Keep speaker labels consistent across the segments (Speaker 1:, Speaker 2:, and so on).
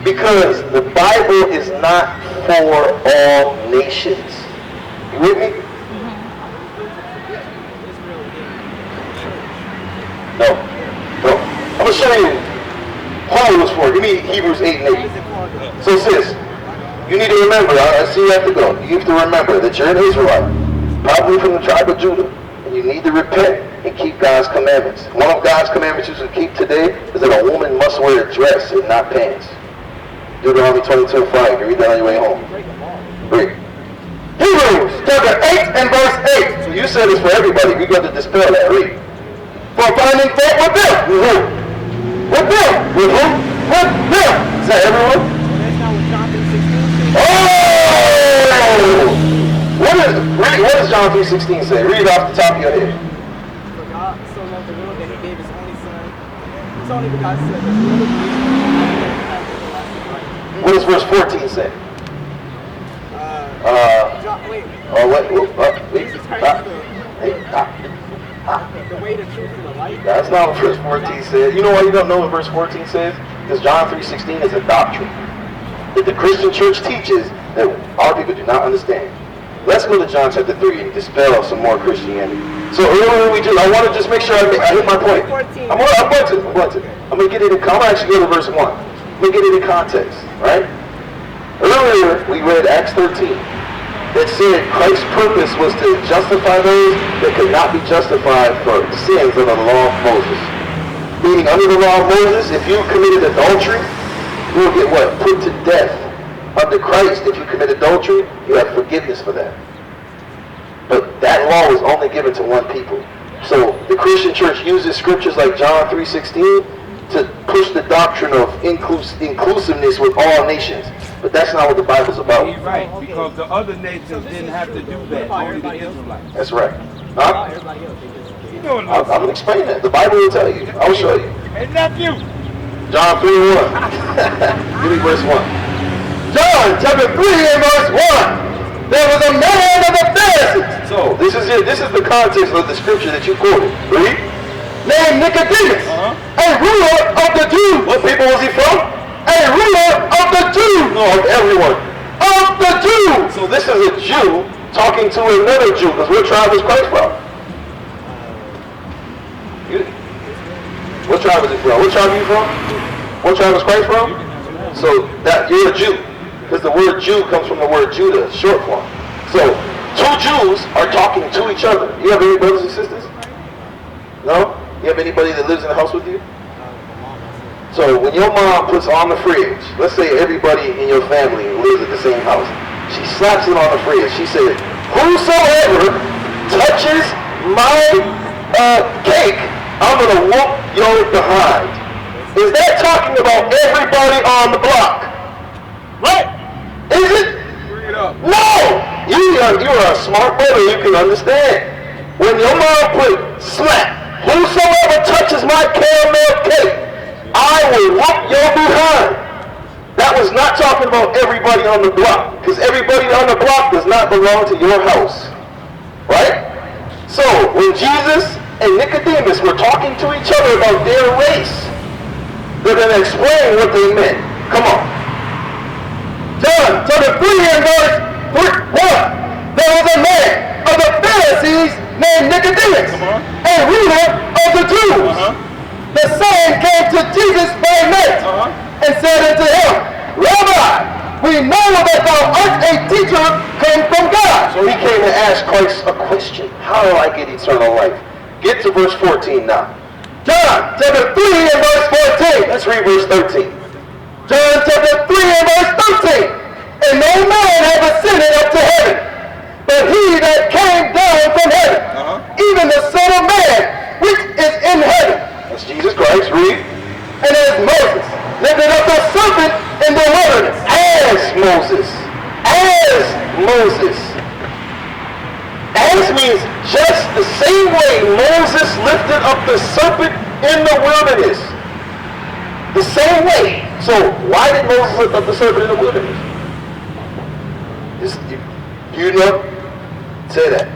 Speaker 1: Because the Bible is not for all nations. You with me? No. I'm going to show you who it was for. Give me Hebrews 8 and 8. So sis, you need to remember, I see you have to go. You have to remember that you're an Israelite, probably from the tribe of Judah, and you need to repent and keep God's commandments. One of God's commandments you should keep today is that a woman must wear a dress and not pants. Deuteronomy 22:5. You read that on your way home. Read. Hebrews chapter 8 and verse 8. So you said it's for everybody. We're going to dispel that. Read. For finding fault with them. With who? With them. With who? With them. Is that everyone?
Speaker 2: That's not what John 3:16 says.
Speaker 1: Oh! What does John 3:16 say? Read it off the top of your head.
Speaker 2: For God so loved the world that he gave his only son. His only begotten son. That whoever believes in him will not have everlasting life.
Speaker 1: What does verse 14 say?
Speaker 2: The way, the truth, and the light.
Speaker 1: That's not what verse 14 says. You know why you don't know what verse 14 says? Because John 3:16 is a doctrine that the Christian church teaches that our people do not understand. Let's go to John chapter 3 and dispel some more Christianity. So earlier I want to just make sure I hit my point. I'm going to get it in. I'm going to actually go to verse 1. I'm going to get it in context, right? Earlier we read Acts 13 that said Christ's purpose was to justify those that could not be justified for sins under the law of Moses. Meaning under the law of Moses, if you committed adultery, you will get what? Put to death. Under Christ, if you commit adultery, you have forgiveness for that. But that law was only given to one people. So the Christian church uses scriptures like John 3:16 to push the doctrine of inclusiveness with all nations. But that's not what the Bible's about.
Speaker 3: He's right, because the other nations didn't have to do that, only the Israelites.
Speaker 1: That's right. Huh?
Speaker 3: You know what
Speaker 1: I'm going to explain that. The Bible will tell you. I'll show you.
Speaker 3: Hey, nephew!
Speaker 1: John 3:1. Give me verse 1. John chapter 3 and verse 1. There was a man of the Pharisees. So this is it. This is the context of the scripture that you quoted. Read. Named Nicodemus, a ruler of the Jews. What people was he from? A ruler of the Jews. No, of everyone. Of the Jews. So this is a Jew talking to another Jew. Because what tribe is Christ from? What tribe is he from? What tribe are you from? What tribe is Christ from? So that you're a Jew. Because the word Jew comes from the word Judah, short form. So, two Jews are talking to each other. You have any brothers and sisters? No? You have anybody that lives in the house with you? So, when your mom puts on the fridge, let's say everybody in your family lives at the same house. She slaps it on the fridge. She says, whosoever touches my cake, I'm going to whoop your behind. Is that talking about everybody on the block? Right? Is it?
Speaker 3: Bring it up.
Speaker 1: No! You are a smart brother, you can understand. When your mom put slap, whosoever touches my caramel cake, I will whoop your behind. That was not talking about everybody on the block, because everybody on the block does not belong to your house. Right? So, when Jesus and Nicodemus were talking to each other about their race, they're going to explain what they meant. Come on. John chapter 3 and verse 1. There was a man of the Pharisees named Nicodemus, a ruler of the Jews. The same came to Jesus by night and said unto him, Rabbi, we know that thou art a teacher come from God. So he came to ask Christ a question. How do I get eternal life? Get to verse 14 now. John chapter 3 and verse 14. Let's read verse 13. John chapter 3 and verse 13. And no man hath ascended up to heaven, but he that came down from heaven, even the Son of Man, which is in heaven. That's Jesus Christ. Read. And as Moses lifted up the serpent in the wilderness. As Moses. As Moses. As means just the same way Moses lifted up the serpent in the wilderness. The same way. So why did Moses lift up the serpent in the wilderness? You know? Say that.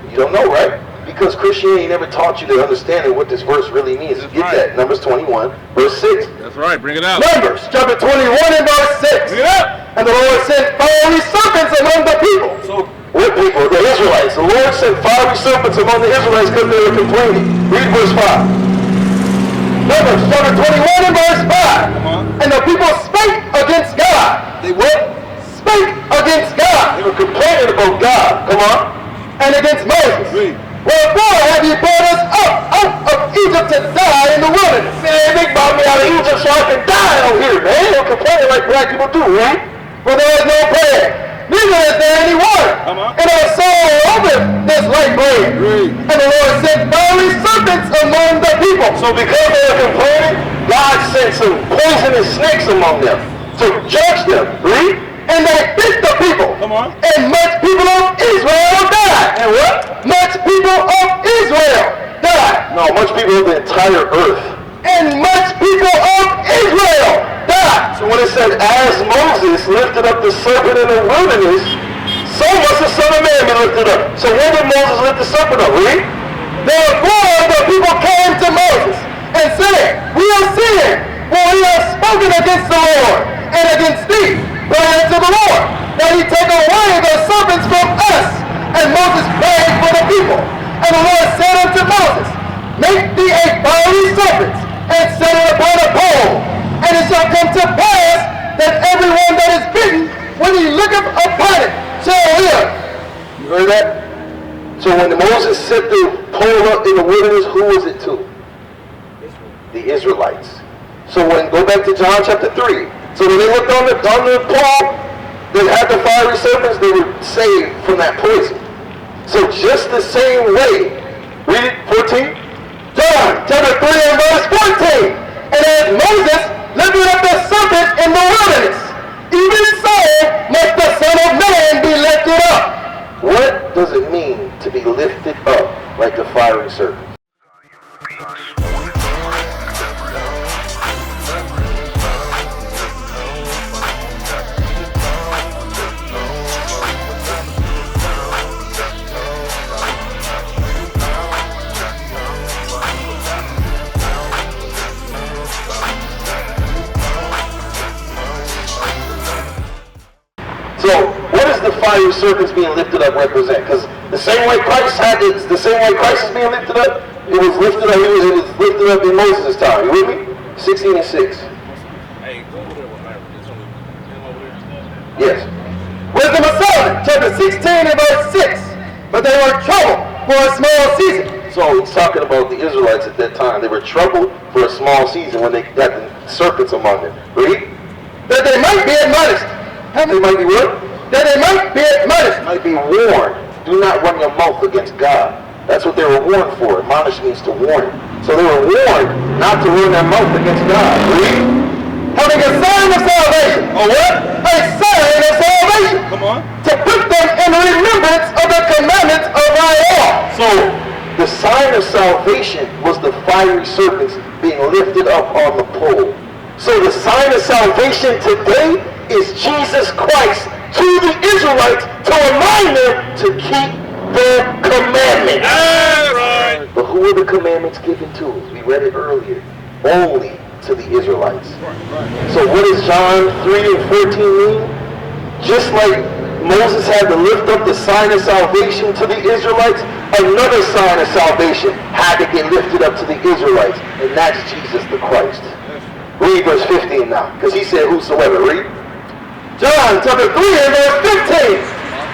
Speaker 1: You don't know, right? Because Christianity never taught you to understand what this verse really means. Just get that. Numbers 21, verse 6.
Speaker 3: That's right. Bring it out.
Speaker 1: Numbers chapter 21 and verse 6.
Speaker 3: Bring it up.
Speaker 1: And the Lord sent fiery serpents among the people.
Speaker 3: So,
Speaker 1: what people? The Israelites. The Lord sent fiery serpents among the Israelites because they were complaining. Read verse 5. Numbers chapter 21 and verse 5.
Speaker 3: come on.
Speaker 1: And the people spake against God. They what? Spake against God. They were complaining about God. Come on. And against Moses.
Speaker 3: Read.
Speaker 1: Wherefore have you brought us up out of Egypt to die in the wilderness? Man, they brought me out of Egypt so I can die out here, man. They're complaining like black people do, right? For there is no bread, neither is there any water.
Speaker 3: Come on.
Speaker 1: And our soul opened this light bread.
Speaker 3: Read.
Speaker 1: And the Lord sent fiery serpents among the people. So because they were complaining, God sent some poisonous snakes among them to judge them. Read. And they bit the people.
Speaker 3: Come on.
Speaker 1: And much people of Israel died. And what? Much people of Israel died. No, much people of the entire earth. And much people of Israel died. So when it said, as Moses lifted up the serpent in the wilderness, so must the Son of Man be lifted up. So when did Moses lift the serpent up? Read. Therefore the people came to Moses and said, we have sinned, for we have spoken against the Lord and against thee. Pray unto the Lord that he take away the serpents from us. And Moses prayed for the people. And the Lord said unto Moses, make thee a fiery serpent, and set it upon a pole. And it shall come to pass that everyone that is bitten, when he looketh upon it, shall live. You heard that? So when Moses set the pole up in the wilderness, who was it to? The Israelites. So when go back to John chapter 3. So when they looked on the pole that had the fiery serpents, they were saved from that poison. So just the same way, read it, 14. John chapter 3 and verse 14. And as Moses lifted up the serpent in the wilderness, even so must the Son of Man be lifted up. What does it mean to be lifted up like the fiery serpent? So, what does the fiery serpents being lifted up represent? Because the same way Christ had it, the same way Christ is being lifted up, it was lifted up. It was lifted up in Moses' time. You with me? 16 and 6.
Speaker 3: Hey, go over there with Myra. It's only over there.
Speaker 1: Yes. Wisdom of Solomon, chapter 16 and verse 6. But they were troubled for a small season. So he's talking about the Israelites at that time. They were troubled for a small season when they got the serpents among them. Read. That they might be admonished. How many might be what? That they might be admonished. Might be warned. Do not run your mouth against God. That's what they were warned for. Admonish means to warn. So they were warned not to run their mouth against God. Read. Having a sign of salvation. A what? A sign of salvation.
Speaker 3: Come on.
Speaker 1: To put them in remembrance of the commandments of our law. So the sign of salvation was the fiery serpents being lifted up on the pole. So the sign of salvation today is Jesus Christ to the Israelites to remind them to keep the commandments.
Speaker 3: That's right.
Speaker 1: But who are the commandments given to? We read it earlier. Only to the Israelites. So what does John 3 and 14 mean? Just like Moses had to lift up the sign of salvation to the Israelites, another sign of salvation had to get lifted up to the Israelites, and that's Jesus the Christ. Read verse 15 now, because he said whosoever. Read. John chapter 3 and verse 15.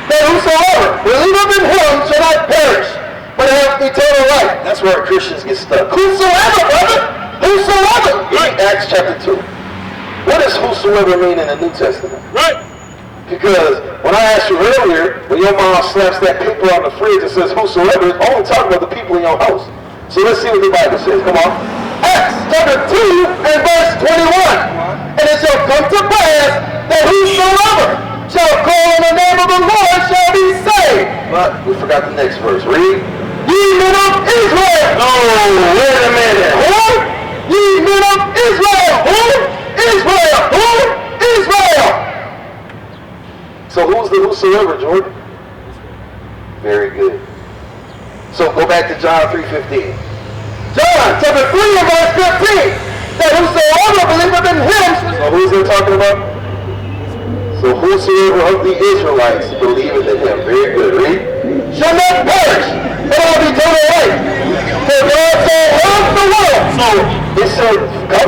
Speaker 1: That whosoever believeth in him shall not perish, but have eternal life. That's where Christians get stuck. Whosoever, brother. Whosoever. Read Acts chapter 2. What does whosoever mean in the New Testament?
Speaker 3: Right.
Speaker 1: Because when I asked you earlier, when your mom slaps that paper on the fridge and says whosoever, it's only talking about the people in your house. So let's see what the Bible says. Come on. Acts chapter 2 and verse 21. And it shall come to pass that whosoever shall call on the name of the Lord shall be saved. But we forgot the next verse. Read. Ye men of Israel. Oh, wait a minute. Who? Ye men of Israel. Who? Israel. Who? Israel. So who's the whosoever, Jordan? Very good. So go back to John 3:15. John chapter 3 and verse 15. That whosoever believeth in him. So who's it talking about? So whosoever of the Israelites believeth in him. Very good. Read. Shall not perish, but all be eternal life. For God so loved the world. So it says,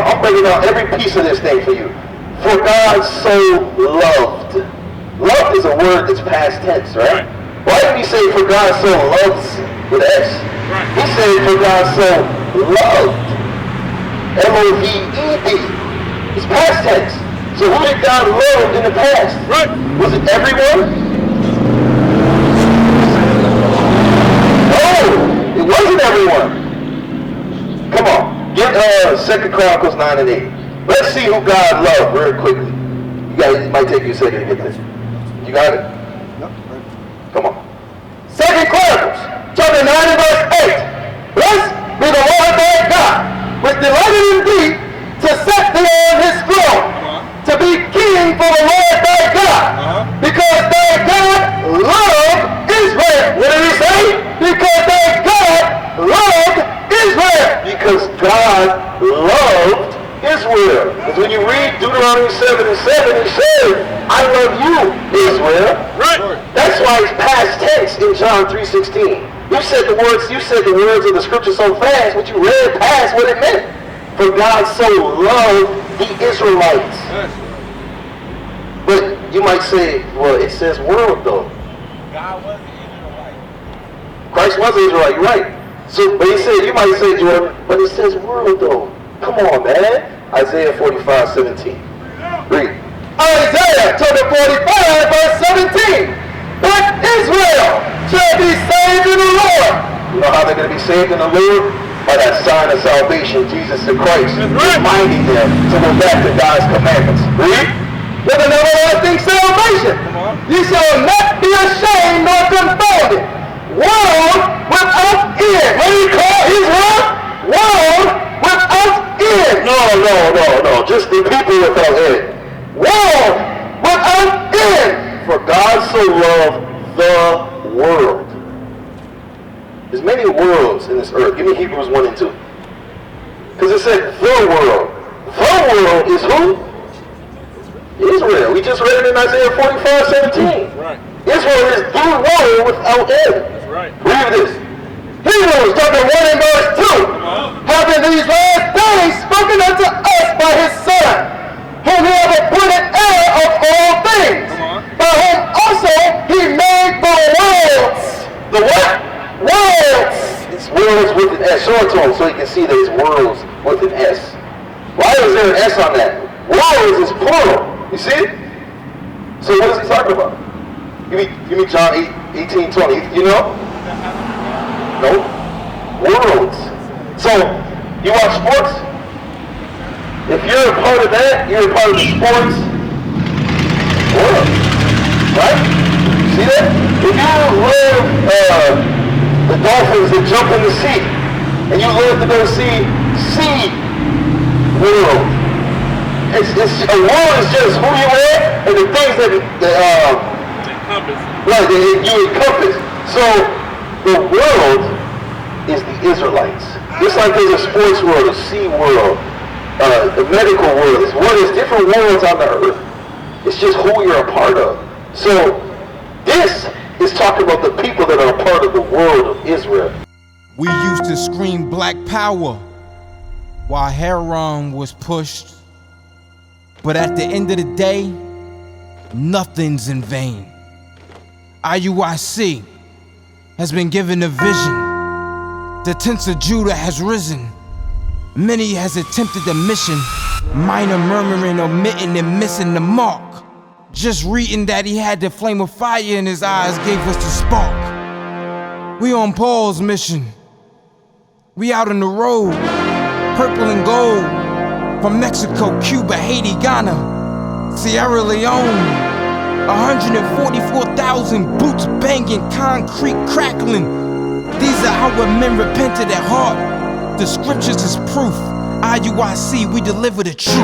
Speaker 1: I'm breaking out every piece of this thing for you. For God so loved. Loved is a word that's past tense, right? Why did he say for God so loves with S? He said for God so loved. L-O-V-E-D. It's past tense. So who did God love in the past? Right. Was it everyone? No, it wasn't everyone. Come on. Get 2 Chronicles 9 and 8. Let's see who God loved very quickly. You guys, it might take you a second to get this. You got it?
Speaker 2: Yep.
Speaker 1: Come on. 2 Chronicles chapter 9 and verse 8. Blessed be the Lord thy God, which delighted in thee to set thee on his throne, to be king for the Lord thy God, because thy God loved Israel. What did he say? Because thy God loved Israel. Because God loved Israel. Because when you read Deuteronomy 7 and 7, it says, I love you, Israel. Right. That's why it's past tense in John 3:16. You said the words of the scripture so fast, but you read past what it meant. For God so loved the Israelites. But you might say, well, it says world though.
Speaker 3: God was an Israelite.
Speaker 1: Christ was an Israelite, you're right. So, but he said, you might say, Jordan, but it says world though. Come on, man. Isaiah 45:17. Read. Isaiah chapter 45 verse 17. But Israel shall be saved in the Lord. You know how they're going to be saved in the Lord? By that sign of salvation, Jesus the Christ, reminding them to go back to God's commandments. Read. With an everlasting salvation. You shall not be ashamed nor confounded. World without end. What do you call Israel? World without end. No. Just the people without end. World without end. For God so loved the world. There's many worlds in this earth. Give me Hebrews 1 and 2. Because it said the world. The world is who? Israel. We just read it in Isaiah 45:17.
Speaker 3: Right.
Speaker 1: Israel is the world without end.
Speaker 3: That's right.
Speaker 1: Read this. Hebrews chapter 1 and verse 2. Having these last days spoken unto us by his Son, whom he hath appointed heir of all things, by whom also he made the worlds. The what? Worlds. It's worlds with an S. Show it to him so he can see that it's worlds with an S. Why is there an S on that? Worlds is plural. You see it? So what is he talking about? Give me John 18:20. You know? No. Worlds. So you watch sports? If you're a part of that, you're a part of the sports world. Right? See that? If you love the dolphins that jump in the sea, and you love to go see sea world. It's a world is just who you are and the things that you encompass. So the world is the Israelites. Just like there's a sports world, a sea world, the medical world. There's different worlds on the earth. It's just who you're a part of. So this is talking about the people that are a part of the world of Israel.
Speaker 4: We used to scream black power while Heron was pushed. But at the end of the day, nothing's in vain. IUIC has been given a vision. The tents of Judah has risen. Many has attempted the mission, minor murmuring, omitting, and missing the mark. Just reading that he had the flame of fire in his eyes gave us the spark. We on Paul's mission. We out on the road, purple and gold, from Mexico, Cuba, Haiti, Ghana, Sierra Leone. 144,000 boots banging, concrete crackling. These are our men repented at heart. The scriptures is proof. IUIC, we deliver the truth.